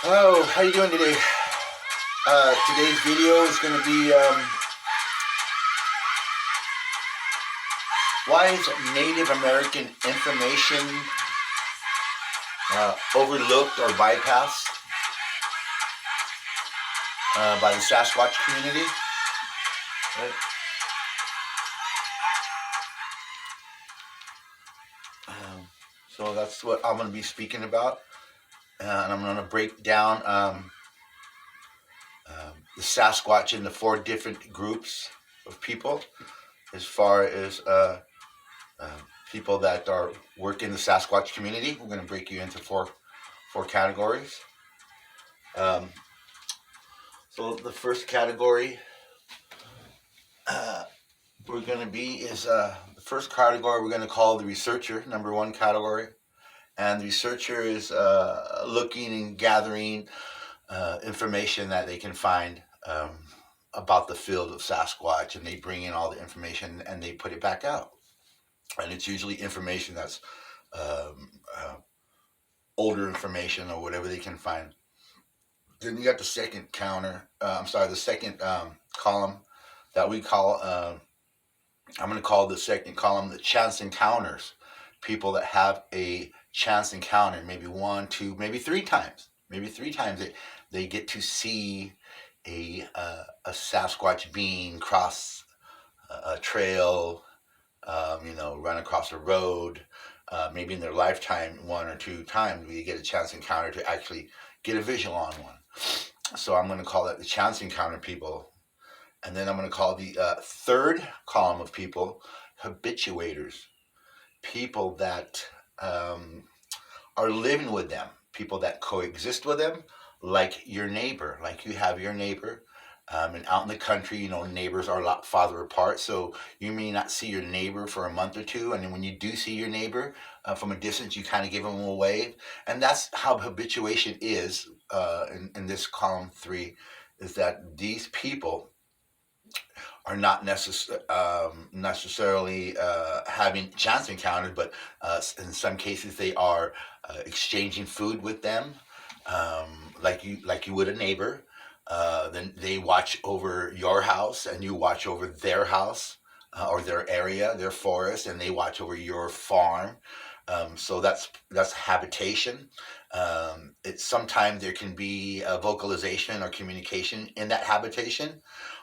Oh, how you doing today? Today's video is going to be why is Native American information overlooked or bypassed by the Sasquatch community? Right? Um, so that's what I'm going to be speaking about, and I'm going to break down the Sasquatch into four different groups of people, as far as uh, people that are work in the Sasquatch community. We're going to break you into four categories. Um, so the first category we're going to be is the first category we're going to call the researcher, number one category. And the researcher is looking and gathering information that they can find about the field of Sasquatch, and they bring in all the information and they put it back out. And it's usually information that's um, uh, older information or whatever they can find. Then you got the second the second column that we call, I'm going to call the second column the chance encounters. People that have a chance encounter, maybe one, two, maybe three times. Maybe three times they get to see a Sasquatch being cross a trail, run across a road. Maybe in their lifetime, one or two times, we get a chance encounter to actually get a visual on one. So I'm going to call it the chance encounter people. And then I'm going to call the third column of people habituators. People that are living with them, people that coexist with them, like your neighbor, like you have your neighbor. And out in the country, neighbors are a lot farther apart. So you may not see your neighbor for a month or two. And then when you do see your neighbor from a distance, you kind of give them a wave. And that's how habituation is in this column 3, is that these people are not necessarily having chance encounters, but in some cases they are exchanging food with them, like you would a neighbor. Then they watch over your house, and you watch over their house or their area, their forest, and they watch over your farm. So that's habitation. It's sometimes there can be a vocalization or communication in that habitation,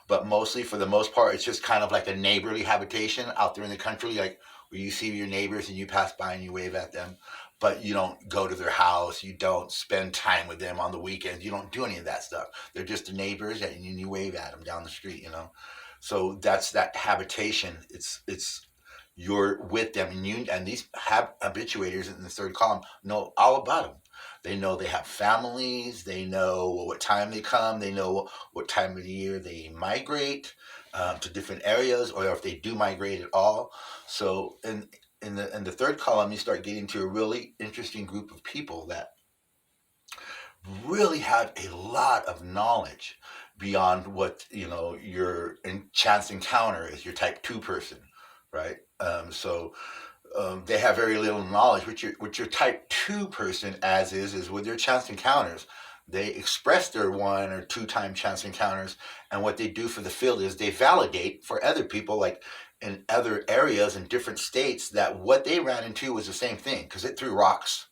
but mostly, for the most part, it's just kind of like a neighborly habitation out there in the country, like where you see your neighbors and you pass by and you wave at them, but you don't go to their house, you don't spend time with them on the weekends, you don't do any of that stuff. They're just the neighbors, and you wave at them down the street. So that's that habitation. It's you're with them, and these habituators in the third column know all about them. They know they have families. They know what time they come. They know what time of the year they migrate to different areas, or if they do migrate at all. So in the third column, you start getting to a really interesting group of people that really have a lot of knowledge beyond what your chance encounter is, your type 2 person, right? They have very little knowledge. What your type 2 person as is with their chance encounters. They express their 1 or 2 time chance encounters, and what they do for the field is they validate for other people, like in other areas in different states, that what they ran into was the same thing, because it threw rocks,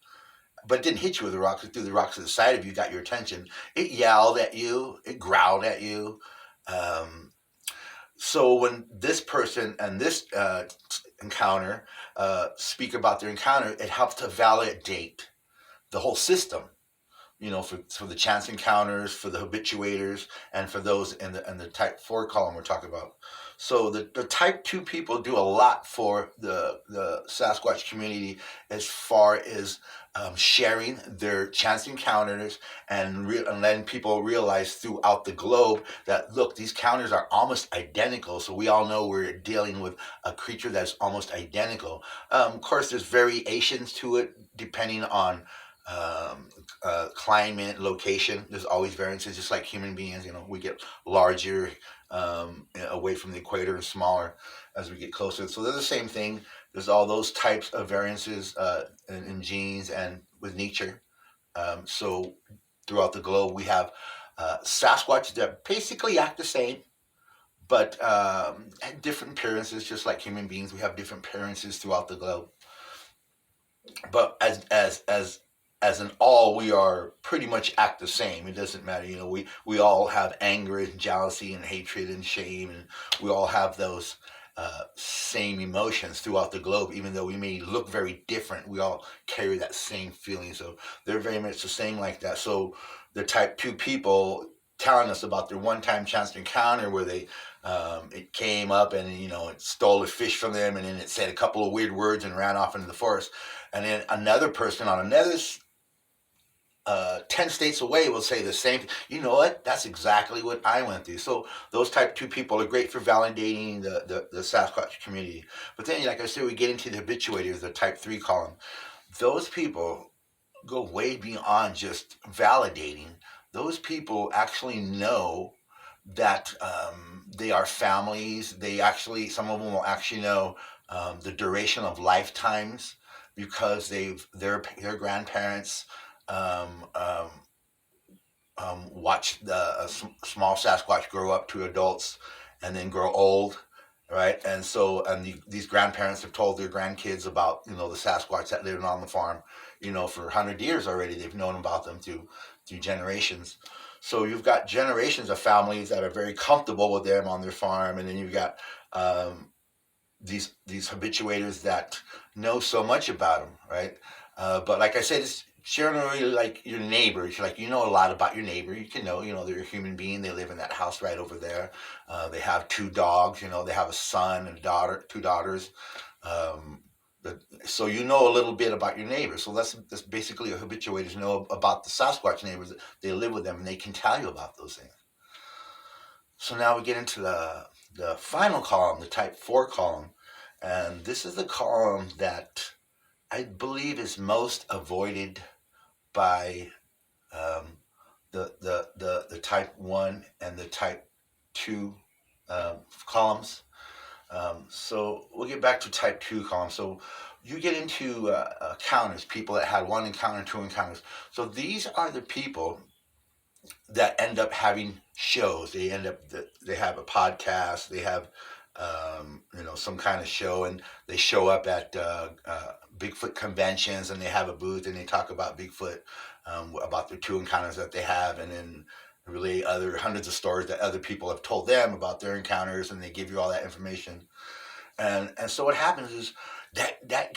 but it didn't hit you with the rocks. It threw the rocks to the side of you, got your attention. It yelled at you. It growled at you. Um, so when this person and this encounter speak about their encounter, it helps to validate the whole system. For the chance encounters, for the habituators, and for those in the type 4 column we're talking about. So the type 2 people do a lot for the Sasquatch community, as far as sharing their chance encounters, and letting people realize throughout the globe that, look, these encounters are almost identical. So we all know we're dealing with a creature that's almost identical. Of course, there's variations to it depending on climate, location. There's always variances, just like human beings. We get larger away from the equator and smaller as we get closer. So they're the same thing. There's all those types of variances in genes and with nature. So throughout the globe. We have Sasquatch that basically act the same, but different appearances, just like human beings. We have different appearances throughout the globe. But as an all, we are pretty much act the same. It doesn't matter, we all have anger and jealousy and hatred and shame, and we all have those same emotions throughout the globe. Even though we may look very different, we all carry that same feeling. So they're very much the same like that. So the type 2 people telling us about their one-time chance encounter where they it came up and it stole a fish from them, and then it said a couple of weird words and ran off into the forest. And then another person on another 10 states away will say the same thing. You know what? That's exactly what I went through. So those type 2 people are great for validating the Sasquatch community. But then, like I said, we get into the habituators, the type 3 column. Those people go way beyond just validating. Those people actually know that they are families. Some of them will actually know the duration of lifetimes, because their grandparents um, um, watched the small Sasquatch grow up to adults and then grow old, right? And so, these grandparents have told their grandkids about the Sasquatch that lived on the farm, for 100 years already. They've known about them through generations. So you've got generations of families that are very comfortable with them on their farm, and then you've got these habituators that know so much about them, right? But like I said, it's generally like your neighbors. Like, a lot about your neighbor. You can know, they're a human being. They live in that house right over there. They have 2 dogs. They have a son and a daughter, 2 daughters. Um, so a little bit about your neighbors. So that's basically what habituators know about the Sasquatch neighbors. They live with them and they can tell you about those things. So now we get into the final column, the type 4 column. And this is the column that I believe is most avoided by the type 1 and the type 2 columns. So we'll get back to type 2 column. So you get into encounters, people that had 1 encounter, 2 encounters. So these are the people that end up having shows. They have a podcast. They have some kind of show, and they show up at Bigfoot conventions, and they have a booth, and they talk about Bigfoot, about their 2 encounters that they have, and then relay other hundreds of stories that other people have told them about their encounters, and they give you all that information. And so what happens is that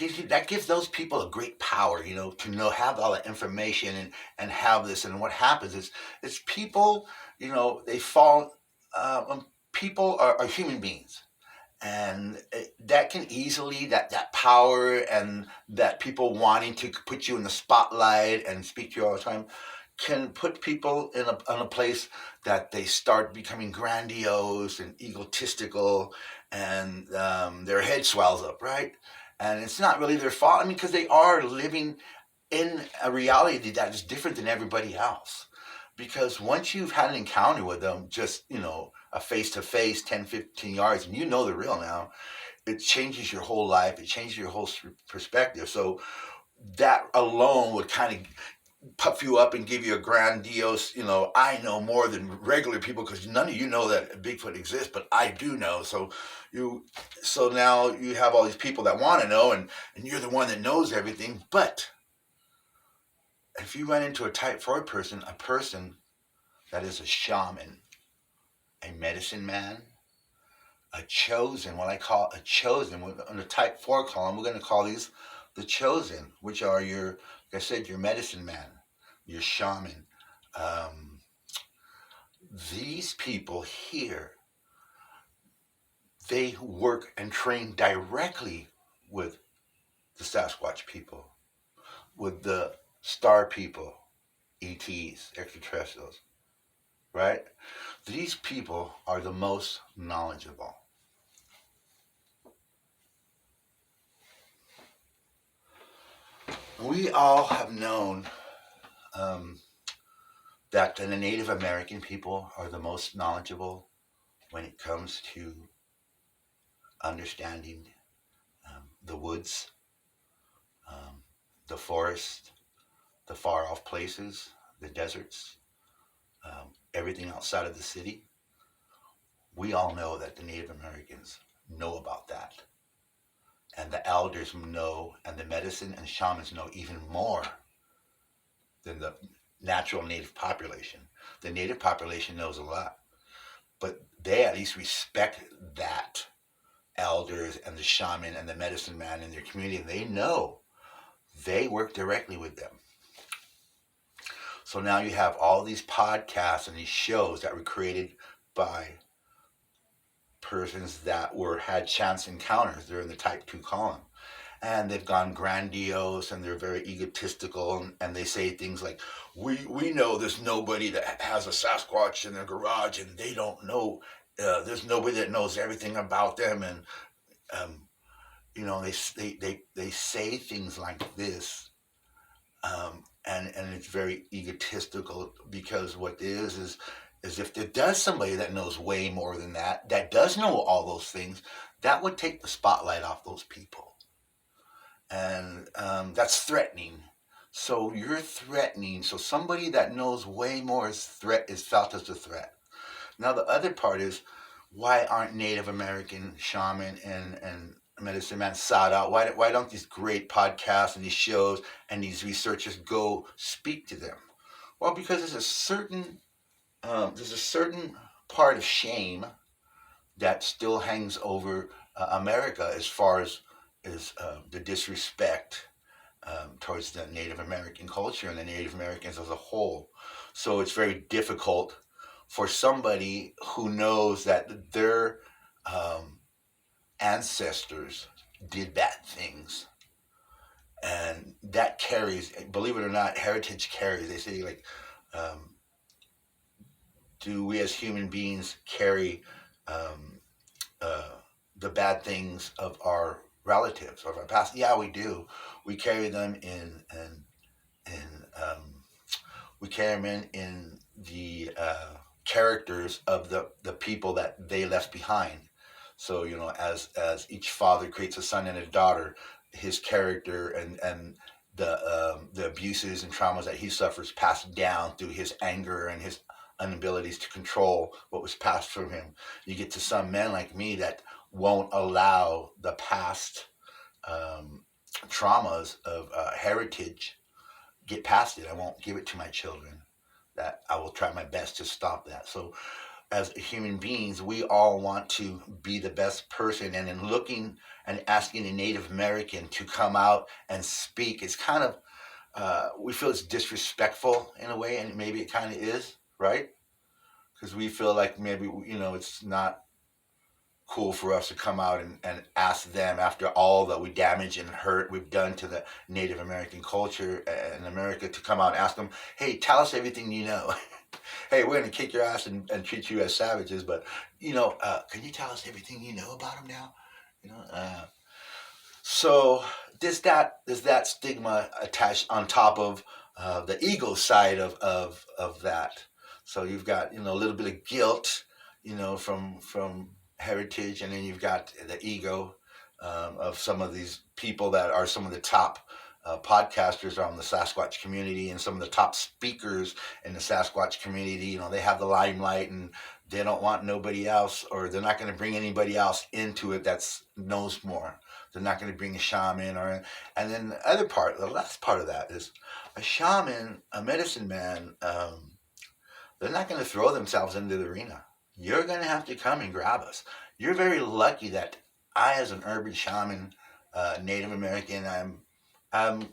gives those people a great power, to have all that information and have this. And what happens is it's people, they fall. People are human beings, and that can easily that power and that people wanting to put you in the spotlight and speak to you all the time can put people in a place that they start becoming grandiose and egotistical, and their head swells up, right? And it's not really their fault. I mean, because they are living in a reality that is different than everybody else. Because once you've had an encounter with them, just, a face-to-face, 10, 15 yards, and they're real now, it changes your whole life. It changes your whole perspective. So that alone would kind of puff you up and give you a grandiose, I know more than regular people, because none of you know that Bigfoot exists, but I do know. So now you have all these people that want to know, and you're the one that knows everything. But if you run into a type 4 person, a person that is a shaman, a medicine man, a chosen, what I call a chosen, on the type 4 column, we're going to call these the chosen, which are like I said, your medicine man, your shaman. These people here, they work and train directly with the Sasquatch people, with the star people, ETs, extraterrestrials, right? These people are the most knowledgeable. We all have known that the Native American people are the most knowledgeable when it comes to understanding the woods, the forest, the far off places, the deserts, everything outside of the city. We all know that the Native Americans know about that. And the elders know, and the medicine and shamans know even more than the natural native population. The native population knows a lot, but they at least respect that elders and the shaman and the medicine man in their community. They know, they work directly with them. So now you have all these podcasts and these shows that were created by persons that had chance encounters. They're in the type 2 column. And they've gone grandiose and they're very egotistical, and they say things like, we know there's nobody that has a Sasquatch in their garage, and they don't know, there's nobody that knows everything about them. And they say things like this, and it's very egotistical, because what it is if there does somebody that knows way more than that does know all those things, that would take the spotlight off those people. And that's threatening. So you're threatening. So somebody that knows way more is felt as a threat. Now the other part is, why aren't Native American shaman and medicine man sought out? Why don't these great podcasts and these shows and these researchers go speak to them? Well, because there's a certain part of shame that still hangs over America, as far as the disrespect towards the Native American culture and the Native Americans as a whole. So it's very difficult for somebody who knows that their ancestors did bad things. And that carries, believe it or not, heritage carries. They say, like, do we as human beings carry the bad things of our relatives, of our past? Yeah, we do. We carry them we carry them in the characters of the people that they left behind. So as each father creates a son and a daughter, his character and the abuses and traumas that he suffers passed down through his anger and his inabilities to control what was passed from him. You get to some men like me that won't allow the past traumas of heritage get past it. I won't give it to my children. That I will try my best to stop that. So as human beings, we all want to be the best person, and in looking and asking a Native American to come out and speak, it's kind of we feel it's disrespectful in a way, and maybe it kind of is, right? Because we feel like maybe it's not cool for us to come out and ask them, after all that we damage and hurt we've done to the Native American culture in America, to come out and ask them, hey, tell us everything you know. Hey, we're going to kick your ass and treat you as savages, but can you tell us everything you know about them now? So there's that stigma attached on top of the ego side of that. So you've got a little bit of guilt, from heritage, and then you've got the ego of some of these people that are some of the top podcasters on the Sasquatch community, and some of the top speakers in the Sasquatch community. They have the limelight, and they don't want nobody else, or they're not going to bring anybody else into it that knows more. They're not going to bring a shaman, and then the last part of that is a shaman, a medicine man. They're not going to throw themselves into the arena. You're going to have to come and grab us. You're very lucky that I, as an urban shaman, Native American, I'm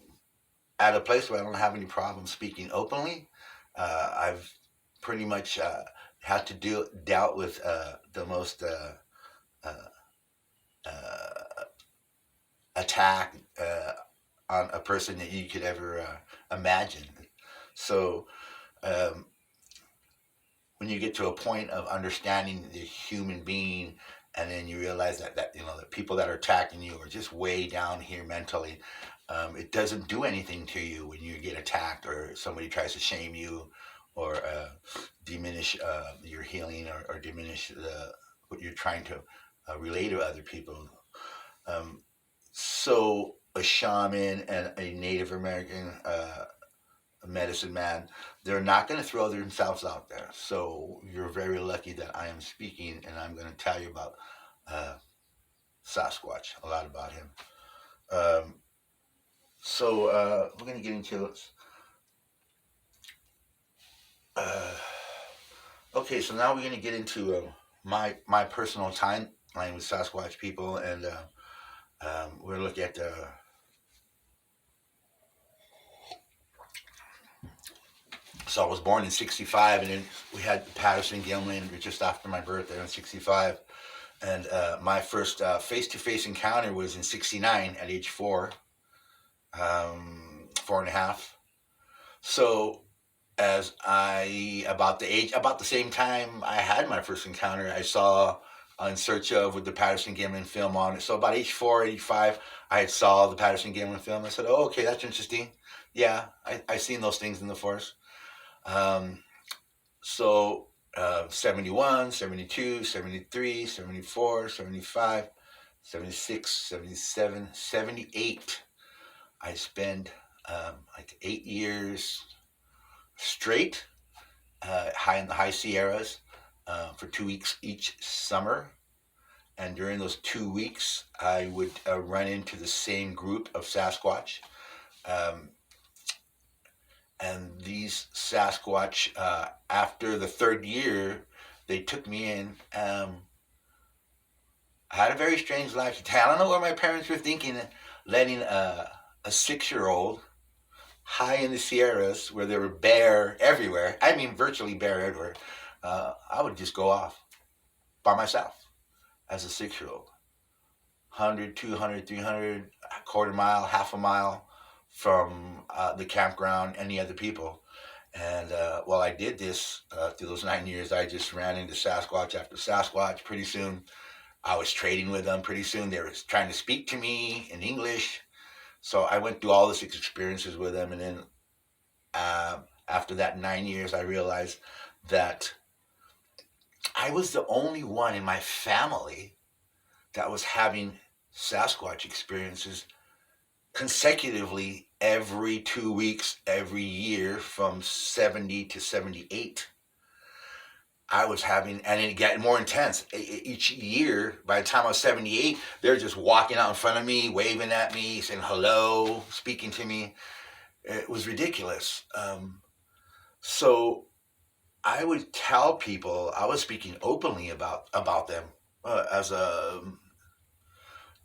at a place where I don't have any problem speaking openly. I've pretty much had to dealt with the most attack on a person that you could ever imagine. So when you get to a point of understanding the human being, and then you realize that the people that are attacking you are just way down here mentally, it doesn't do anything to you when you get attacked, or somebody tries to shame you, or diminish your healing, or diminish what you're trying to relay to other people. So a shaman and a Native American medicine man, they're not going to throw themselves out there. So you're very lucky that I am speaking, and I'm going to tell you about uh, Sasquatch, a lot about him. Um, we're going to get into it. Uh, okay, so now we're going to get into my personal timeline with Sasquatch people, and we're looking at so I was born in '65, and then we had Patterson Gimlin just after my birthday in '65. And my first face-to-face encounter was in '69 at age 4, 4.5. So about the same time I had my first encounter, I saw In Search of with the Patterson Gimlin film on it. So about age 4, age 5, I had saw the Patterson Gimlin film. I said, oh, okay, that's interesting. Yeah, I seen those things in the forest. Um, so 71, 72, 73, 74, 75, 76, 77, 78. I spent like 8 years straight high in the high Sierras for 2 weeks each summer. And during those 2 weeks, I would run into the same group of Sasquatch. Um, and these Sasquatch, after the third year, they took me in. I had a very strange life. I don't know what my parents were thinking, letting a 6-year-old high in the Sierras where there were bear everywhere. I mean, virtually bear everywhere. I would just go off by myself as a 6-year-old. 100, 200, 300, a quarter mile, half a mile from the campground, any other people. And while I did this through those 9 years, I just ran into Sasquatch after Sasquatch. Pretty soon, I was trading with them. Pretty soon, they were trying to speak to me in English. So I went through all these experiences with them. And then after that 9 years, I realized that I was the only one in my family that was having Sasquatch experiences consecutively every 2 weeks, every year from 70 to 78. I was having, and it got more intense. Each year, by the time I was 78, they're just walking out in front of me, waving at me, saying hello, speaking to me. It was ridiculous. So I would tell people, I was speaking openly about them as a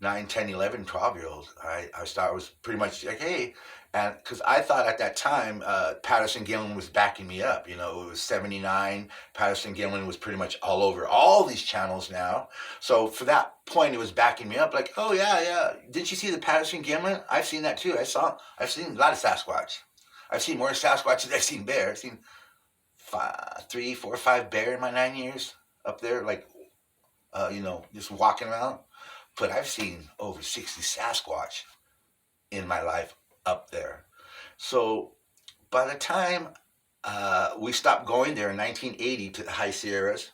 9, 10, 11, 12 year old. I was pretty much like, hey, and because I thought at that time Patterson Gimlin was backing me up. You know, it was '79. Patterson Gimlin was pretty much all over all these channels now. So for that point, it was backing me up. Like, oh yeah, yeah. Didn't you see the Patterson Gimlin? I've seen that too. I've seen a lot of Sasquatch. I've seen more Sasquatch than I've seen bear. I've seen 3, 4, 5 bear in my 9 years up there, like just walking around. But I've seen over 60 Sasquatch in my life up there. So by the time we stopped going there in 1980 to the high Sierras,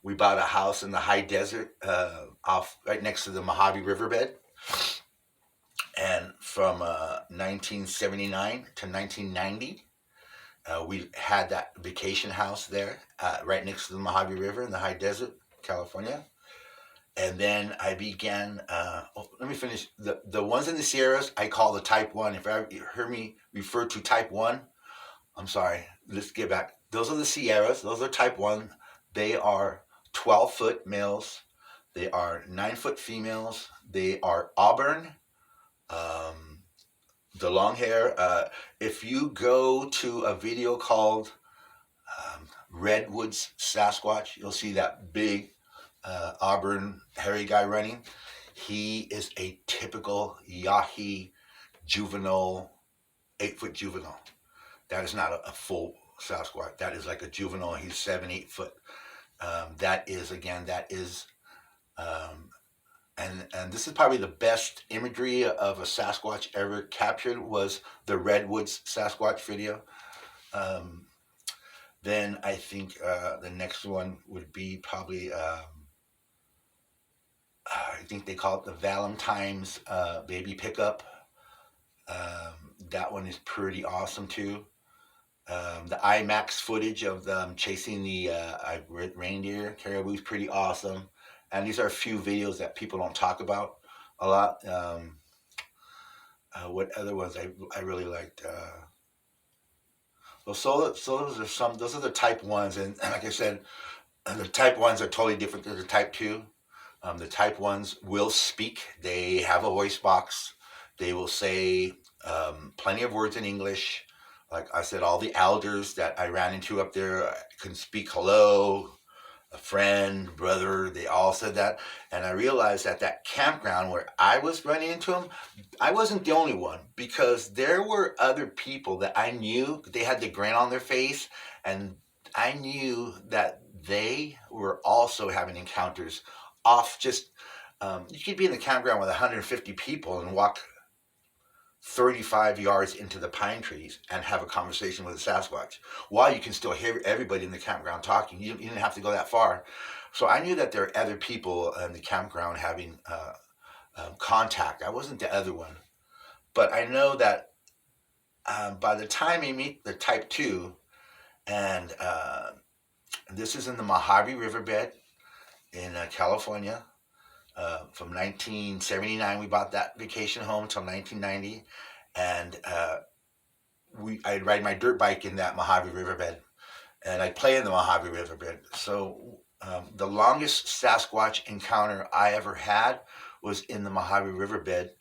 we bought a house in the high desert off right next to the Mojave Riverbed. And from 1979 to 1990, we had that vacation house there right next to the Mojave River in the high desert, California. And then I began, let me finish. The ones in the Sierras, I call the type 1. If you hear me refer to type 1, I'm sorry. Let's get back. Those are the Sierras. Those are type 1. They are 12-foot males. They are 9-foot females. They are auburn. The long hair. If you go to a video called Redwoods Sasquatch, you'll see that big auburn hairy guy running. He is a typical Yahi juvenile, 8-foot juvenile. That is not a full Sasquatch. That is like a juvenile. He's 7, 8 foot. That is and this is probably the best imagery of a Sasquatch ever captured was the Redwoods Sasquatch video. Then I think the next one would be probably I think they call it the Valentine's baby pickup. That one is pretty awesome too. The IMAX footage of them chasing the reindeer caribou is pretty awesome. And these are a few videos that people don't talk about a lot. What other ones I really liked? So those are some. Those are the type ones, and like I said, the type ones are totally different than the type two. The type ones will speak. They have a voice box. They will say plenty of words in English. Like I said, all the elders that I ran into up there can speak hello, a friend, brother. They all said that, and I realized at that campground where I was running into them, I wasn't the only one because there were other people that I knew. They had the grin on their face, and I knew that they were also having encounters off just. You could be in the campground with 150 people and walk 35 yards into the pine trees and have a conversation with a Sasquatch while you can still hear everybody in the campground talking. You didn't have to go that far. So I knew that there are other people in the campground having contact. I wasn't the other one. But I know that by the time you meet the type 2, and this is in the Mojave Riverbed in California. From 1979, we bought that vacation home until 1990, and I'd ride my dirt bike in that Mojave Riverbed, and I'd play in the Mojave Riverbed. So the longest Sasquatch encounter I ever had was in the Mojave Riverbed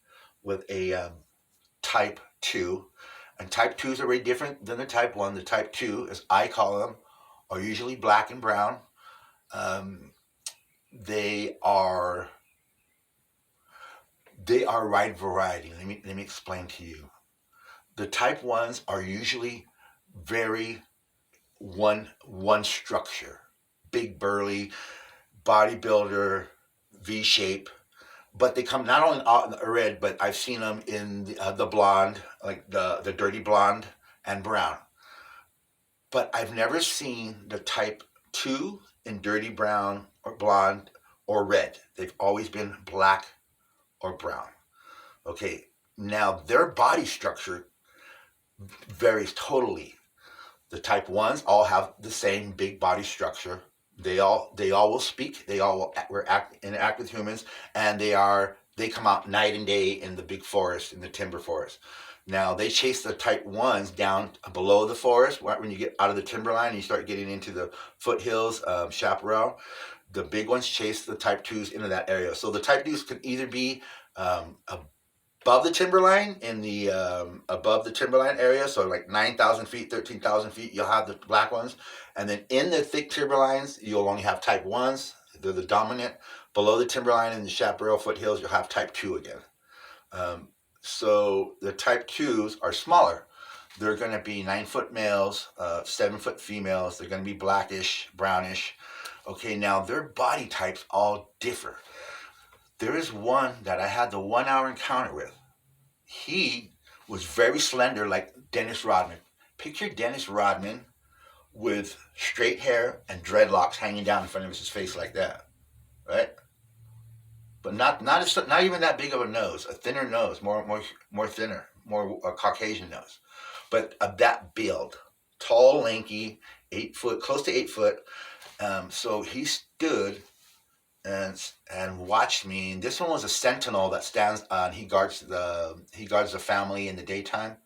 with a type 2. And type 2s are very different than the type 1. The type 2, as I call them, are usually black and brown. They are wide variety. Let me explain to you. The type 1s are usually very one structure. Big burly, bodybuilder, V shape. But they come not only out in the red, but I've seen them in the blonde, like the dirty blonde and brown. But I've never seen the type 2 in dirty brown or blonde or red. They've always been black or brown. Okay, now their body structure varies totally. The type 1s all have the same big body structure. They all will speak. They all will interact with humans, and they come out night and day in the big forest, in the timber forest. Now they chase the type 1s down below the forest. When you get out of the timberline and you start getting into the foothills, chaparral, the big ones chase the type 2s into that area. So the type 2s can either be above the timberline above the timberline area, so like 9,000 feet, 13,000 feet, you'll have the black ones, and then in the thick timberlines, you'll only have type 1s. They're the dominant. Below the timberline in the chaparral foothills, you'll have type 2 again. So the type 2s are smaller. They're going to be 9-foot males, 7-foot females. They're going to be blackish, brownish. Okay, now their body types all differ. There is one that I had the 1-hour encounter with. He was very slender, like Dennis Rodman. Picture Dennis Rodman with straight hair and dreadlocks hanging down in front of his face like that, right? But not even that big of a nose. A thinner nose, more thinner, more Caucasian nose. But of that build, tall, lanky, 8 foot, close to 8 foot. So he stood and watched me. And this one was a sentinel that stands on. He guards the family in the daytime.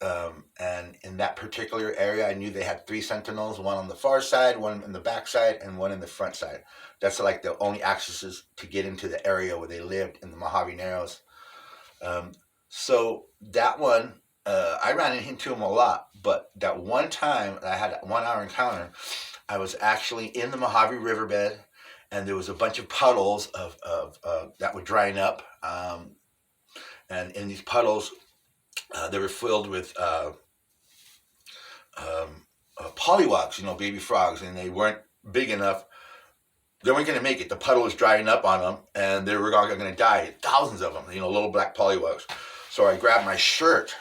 And in that particular area, I knew they had 3 sentinels: one on the far side, one in the back side, and one in the front side. That's like the only accesses to get into the area where they lived in the Mojave Narrows. So that one, I ran into him a lot. But that one time I had a 1-hour encounter, I was actually in the Mojave Riverbed, and there was a bunch of puddles of that were drying up, and in these puddles, they were filled with pollywogs, baby frogs, and they weren't big enough. They weren't going to make it. The puddle was drying up on them, and they were all going to die. Thousands of them, little black pollywogs. So I grabbed my shirt,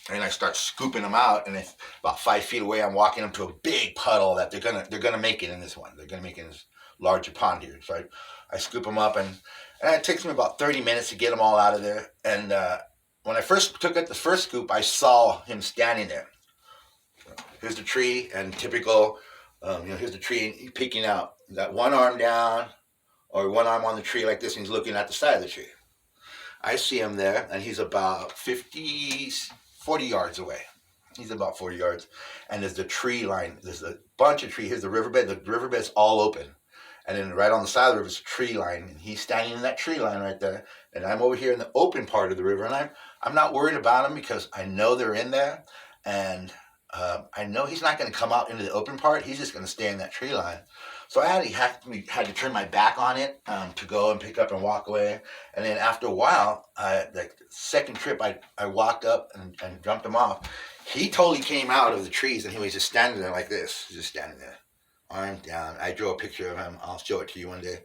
and I start scooping them out, and about 5 feet away, I'm walking them to a big puddle that they're gonna make it in this one. They're gonna make it in this larger pond here. So I scoop them up, and it takes me about 30 minutes to get them all out of there. And when I first took it, the first scoop, I saw him standing there. Here's the tree, and typical, here's the tree peeking out. You got one arm down, or one arm on the tree like this, and he's looking at the side of the tree. I see him there, and he's about 40 yards away. He's about 40 yards. And there's the tree line. There's a bunch of trees. Here's the riverbed. The riverbed's all open. And then right on the side of the river is a tree line. And he's standing in that tree line right there. And I'm over here in the open part of the river. And I'm not worried about him because I know they're in there. And I know he's not going to come out into the open part. He's just going to stay in that tree line. So I had to turn my back on it to go and pick up and walk away. And then after a while, the second trip, I walked up and jumped him off. He totally came out of the trees, and he was just standing there like this, just standing there, arm down. I drew a picture of him. I'll show it to you one day.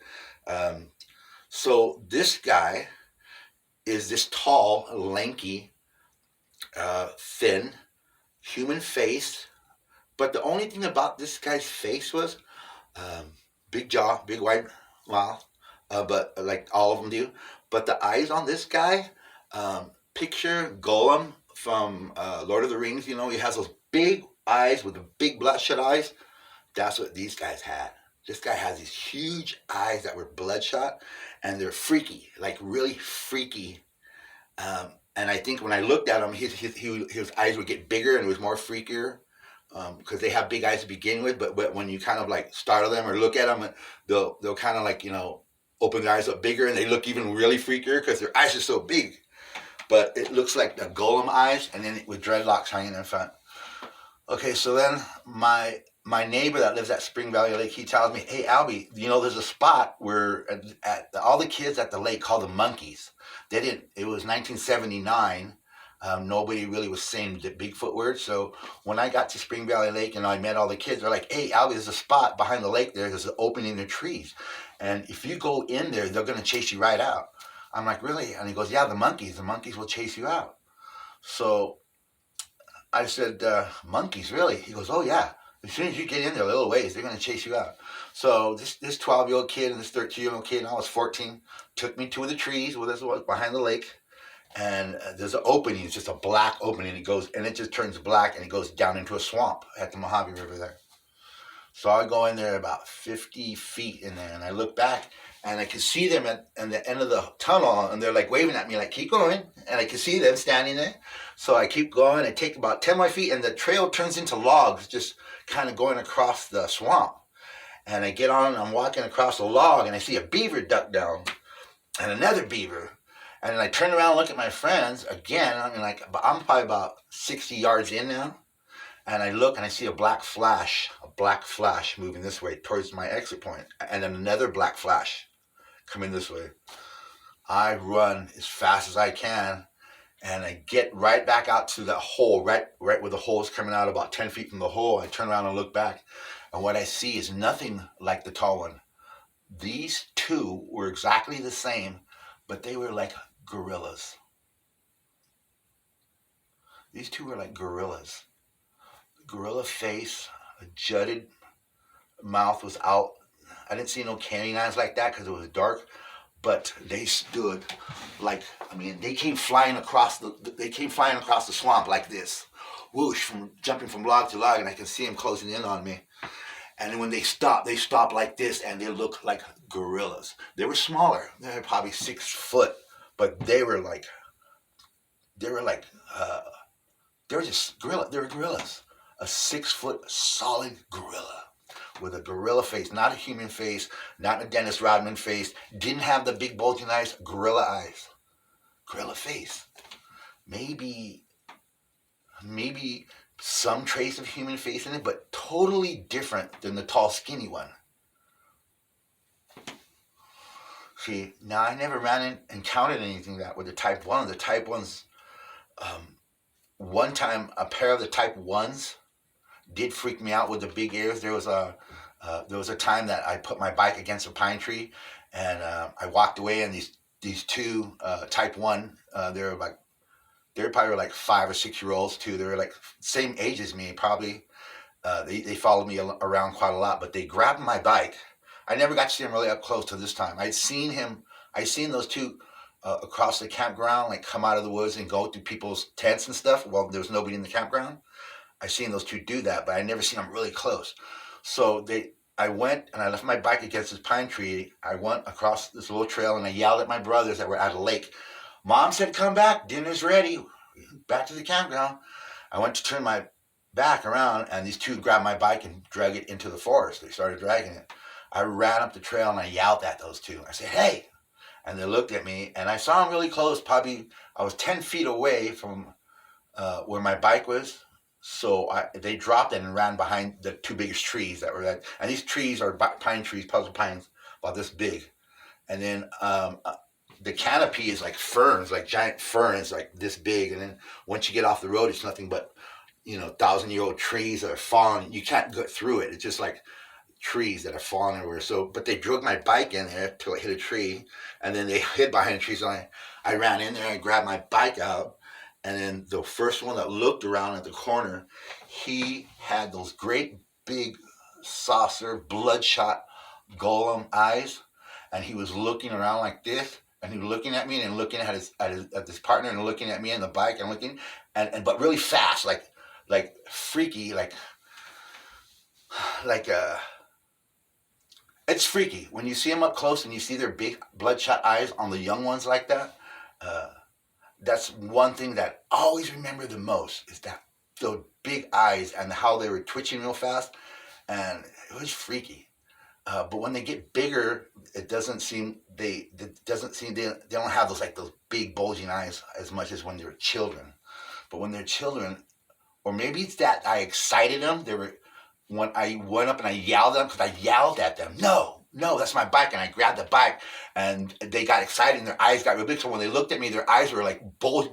So this guy is this tall, lanky, thin, human face. But the only thing about this guy's face was big jaw, big wide mouth, but like all of them do. But the eyes on this guy, picture Gollum from Lord of the Rings. You know, he has those big eyes with the big bloodshot eyes. That's what these guys had. This guy has these huge eyes that were bloodshot, and they're freaky, like really freaky. And I think when I looked at him, his eyes would get bigger and it was more freakier. Because they have big eyes to begin with, but when you kind of like startle them or look at them, they'll kind of like, open their eyes up bigger, and they look even really freakier because their eyes are so big. But it looks like the Golem eyes, and then with dreadlocks hanging in front. Okay, so then my neighbor that lives at Spring Valley Lake, he tells me, "Hey, Albie, there's a spot where all the kids at the lake call them monkeys. It was 1979. Nobody really was saying the Bigfoot word. So when I got to Spring Valley Lake and I met all the kids, they're like, 'Hey, Albie, there's a spot behind the lake there. There's an opening in the trees. And if you go in there, they're going to chase you right out.' I'm like, 'Really?' And he goes, 'Yeah, the monkeys will chase you out.' So I said, 'Monkeys, really?' He goes, 'Oh, yeah. As soon as you get in there a little ways, they're going to chase you out.' So this 12-year-old kid and this 13-year-old kid, and I was 14, took me to the trees where this was behind the lake. And there's an opening. It's just a black opening. It just turns black, and it goes down into a swamp at the Mojave River there. So I go in there about 50 feet in there, and I look back, and I can see them at the end of the tunnel, and they're like waving at me, like, 'Keep going.' And I can see them standing there. So I keep going. I take about 10 more feet, and the trail turns into logs, just kind of going across the swamp. And I get on, and I'm walking across a log, and I see a beaver duck down, and another beaver. And then I turn around and look at my friends again. I'm probably about 60 yards in now. And I look and I see a black flash moving this way towards my exit point. And then another black flash coming this way. I run as fast as I can. And I get right back out to that hole, right where the hole is coming out, about 10 feet from the hole. I turn around and look back. And what I see is nothing like the tall one. These two were exactly the same, but they were like gorillas. These two were like gorillas. Gorilla face, a jutted mouth was out. I didn't see no canines like that because it was dark, but they stood like, they came flying across the swamp like this, whoosh, jumping from log to log, and I can see them closing in on me. And then when they stopped like this, and they looked like gorillas. They were smaller. They were probably 6 foot. But they were just gorilla. They were gorillas. A 6-foot solid gorilla with a gorilla face, not a human face, not a Dennis Rodman face. Didn't have the big bulging eyes. Gorilla eyes, gorilla face. Maybe some trace of human face in it, but totally different than the tall, skinny one. See, now I never encountered anything that with the type 1. The type 1s, one time a pair of the type 1s did freak me out with the big ears. There was a time that I put my bike against a pine tree, and I walked away, and these two type 1, they were probably like 5 or 6 year olds too. They were like same age as me, probably. They followed me around quite a lot, but they grabbed my bike. I never got to see him really up close till this time. I'd seen those two across the campground, like come out of the woods and go through people's tents and stuff while there was nobody in the campground. I seen those two do that, but I never seen them really close. So I went and I left my bike against this pine tree. I went across this little trail and I yelled at my brothers that were at a lake. Mom said, "Come back, dinner's ready. Back to the campground." I went to turn my back around and these two grabbed my bike and dragged it into the forest. They started dragging it. I ran up the trail and I yelled at those two. I said, "Hey!" And they looked at me and I saw them really close. Probably I was 10 feet away from where my bike was. So they dropped it and ran behind the two biggest trees that were that. And these trees are pine trees, puzzle pines, about this big. And then the canopy is like ferns, like giant ferns, like this big. And then once you get off the road, it's nothing but 1,000-year-old trees that are falling. You can't go through it. It's just like trees that are falling everywhere. So, but they drug my bike in there till it hit a tree, and then they hid behind the trees. So I ran in there and grabbed my bike out, and then the first one that looked around at the corner, he had those great big saucer bloodshot golem eyes, and he was looking around like this, and he was looking at me and looking at his partner and looking at me and the bike and looking and but really fast, like freaky, like it's freaky when you see them up close and you see their big bloodshot eyes on the young ones like that. Uh, that's one thing that I always remember the most is that those big eyes and how they were twitching real fast, and it was freaky. But when they get bigger, it doesn't seem they don't have those big bulging eyes as much as when they're children. But when they're children, or maybe it's that I excited them. They were when I went up and I yelled at them because I yelled at them. No, no, that's my bike, and I grabbed the bike, and they got excited and their eyes got real big. So when they looked at me, their eyes were like bulging.